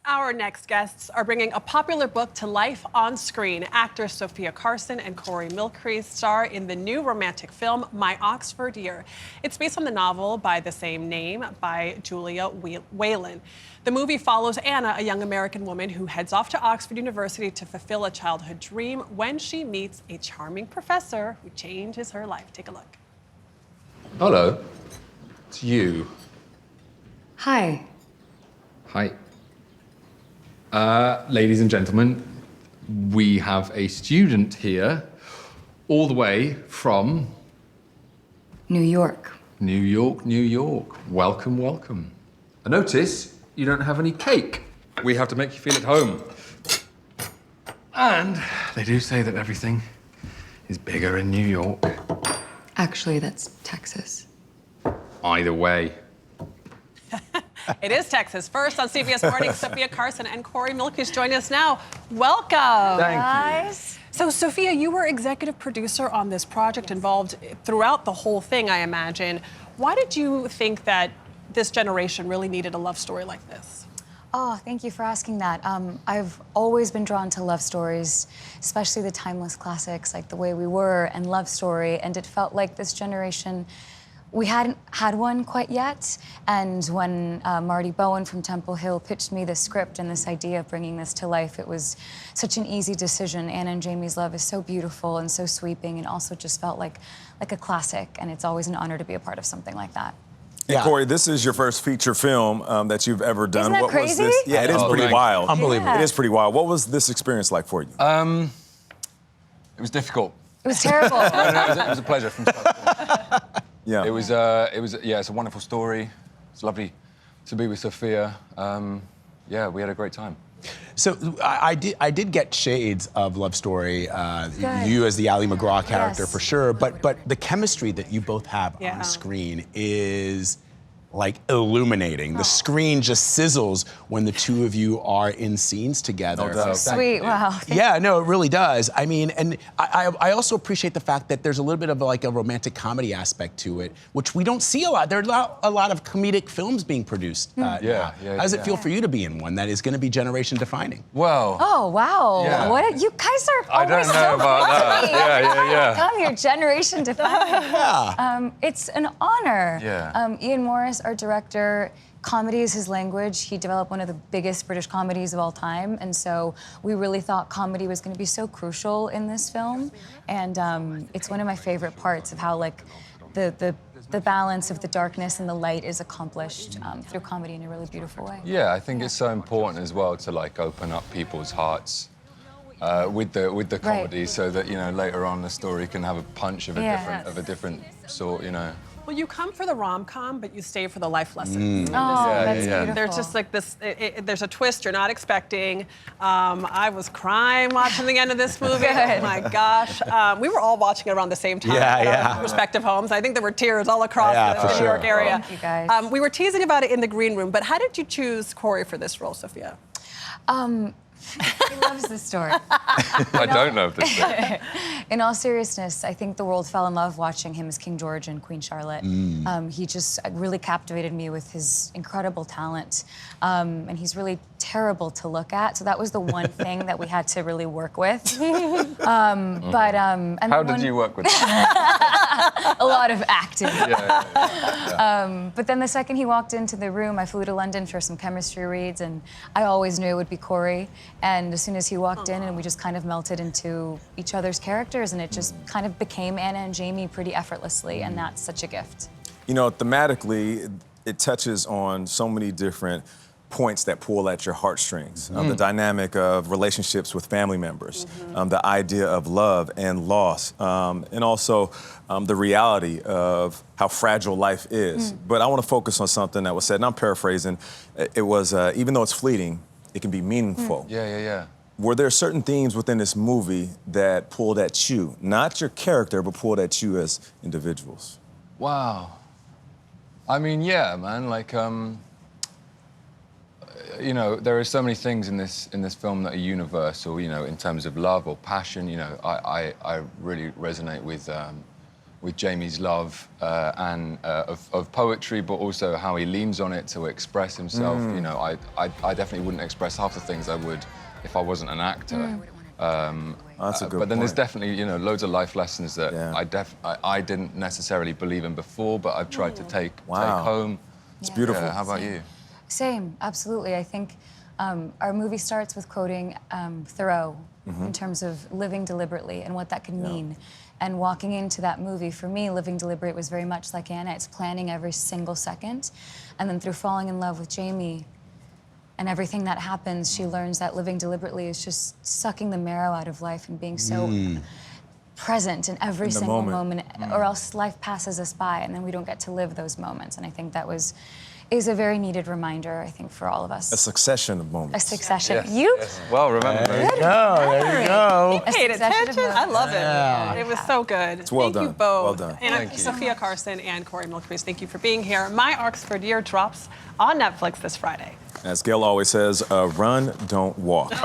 Our next guests are bringing a popular book to life on screen. Actors Sofia Carson and Mylchreest star in the new romantic film, My Oxford Year. It's based on the novel by the same name by Julia Whelan. The movie follows Anna, a young American woman who heads off to Oxford University to fulfill a childhood dream when she meets a charming professor who changes her life. Take a look. Hello. It's you. Hi. Hi. Ladies and gentlemen, we have a student here, all the way from... New York. New York, New York. Welcome, welcome. I notice you don't have any cake. We have to make you feel at home. And they do say that everything is bigger in New York. Actually, that's Texas. Either way. It is Texas. First on CBS Mornings, Sofia Carson and Mylchreest join us now. Welcome. Thank you. So, Sofia, you were executive producer on this project, involved throughout the whole thing, I imagine. Why did you think that this generation really needed a love story like this? Oh, thank you for asking that. I've always been drawn to love stories, especially the timeless classics like The Way We Were and Love Story, and it felt like this generation, we hadn't had one quite yet. And when Marty Bowen from Temple Hill pitched me the script and this idea of bringing this to life, it was such an easy decision. Anna and Jamie's love is so beautiful and so sweeping, and also just felt like a classic, and it's always an honor to be a part of something like that. Yeah. Corey, this is your first feature film that you've ever done. Isn't that what crazy? was this? Yeah, it is pretty wild. Unbelievable. It is pretty wild. What was this experience like for you? It was difficult. It was terrible. No, it was a pleasure from start to finish. Yeah. It's a wonderful story. It's lovely to be with Sofia. Yeah, we had a great time. So I did get shades of Love Story, you as the Ali McGraw character, Yes. for sure, but the chemistry that you both have Yeah. on screen is like illuminating. The screen just sizzles when the two of you are in scenes together. No doubt. Sweet, wow. Yeah, no, it really does. I mean, and I also appreciate the fact that there's a little bit of like a romantic comedy aspect to it, which we don't see a lot. There are a lot of comedic films being produced now. Yeah, How does it feel for you to be in one that is going to be generation defining? Well, Oh, wow. Yeah. You guys are I don't always know so about funny. that. Yeah. Come your generation defining. Yeah. It's an honor. Yeah. Ian Morris, our director, comedy is his language. He developed one of the biggest British comedies of all time, and so we really thought comedy was going to be so crucial in this film. And it's one of my favorite parts of how like the balance of the darkness and the light is accomplished through comedy in a really beautiful way. yeah, I think it's so important as well to like open up people's hearts with the comedy, so that later on the story can have a punch of a different sort. Well, you come for the rom-com, but you stay for the life lessons. Oh, that's yeah. beautiful. There's just like this, there's a twist you're not expecting. I was crying watching the end of this movie. Oh my gosh. We were all watching it around the same time at our respective homes. I think there were tears all across the New York area. Thank you, guys. We were teasing about it in the green room, but how did you choose Corey for this role, Sofia? He loves this story. I don't know if this. In all seriousness, I think the world fell in love watching him as King George and Queen Charlotte. He just really captivated me with his incredible talent. And he's really terrible to look at, so that was the one thing that we had to really work with. How did you work with A lot of acting. Yeah. But then the second he walked into the room, I flew to London for some chemistry reads, and I always knew it would be Corey. And as soon as he walked in, and we just kind of melted into each other's characters, and it just kind of became Anna and Jamie pretty effortlessly, and that's such a gift. Thematically, it touches on so many different points that pull at your heartstrings. The dynamic of relationships with family members, the idea of love and loss, and also the reality of how fragile life is. But I want to focus on something that was said, and I'm paraphrasing. It was, even though it's fleeting, it can be meaningful. Yeah. Were there certain themes within this movie that pulled at you? Not your character, but pulled at you as individuals? Wow. I mean, yeah, man. Like, there are so many things in this film that are universal. In terms of love or passion. I really resonate with with Jamie's love of poetry, but also how he leans on it to express himself. You know, I definitely wouldn't express half the things I would if I wasn't an actor. That's a good But then there's point. definitely, you know, loads of life lessons that I didn't necessarily believe in before, but I've tried to take home. It's beautiful. Yeah, how about you? Same, absolutely. I think our movie starts with quoting Thoreau in terms of living deliberately and what that can mean. And walking into that movie, for me, living deliberate was very much like Anna. It's planning every single second. And then through falling in love with Jamie and everything that happens, she learns that living deliberately is just sucking the marrow out of life and being so present in every single moment, or else life passes us by and then we don't get to live those moments. And I think that is a very needed reminder, I think, for all of us. A succession of moments. A succession. Yes, You yes. Well, remember. There you go. There you go. A Paid succession of attention. I love it. Yeah. It was so good. It's well Thank you done. both. Well done. And Thank you. Sofia Carson and Corey Mylchreest, thank you for being here. My Oxford Year drops on Netflix this Friday. As Gayle always says, run, don't walk.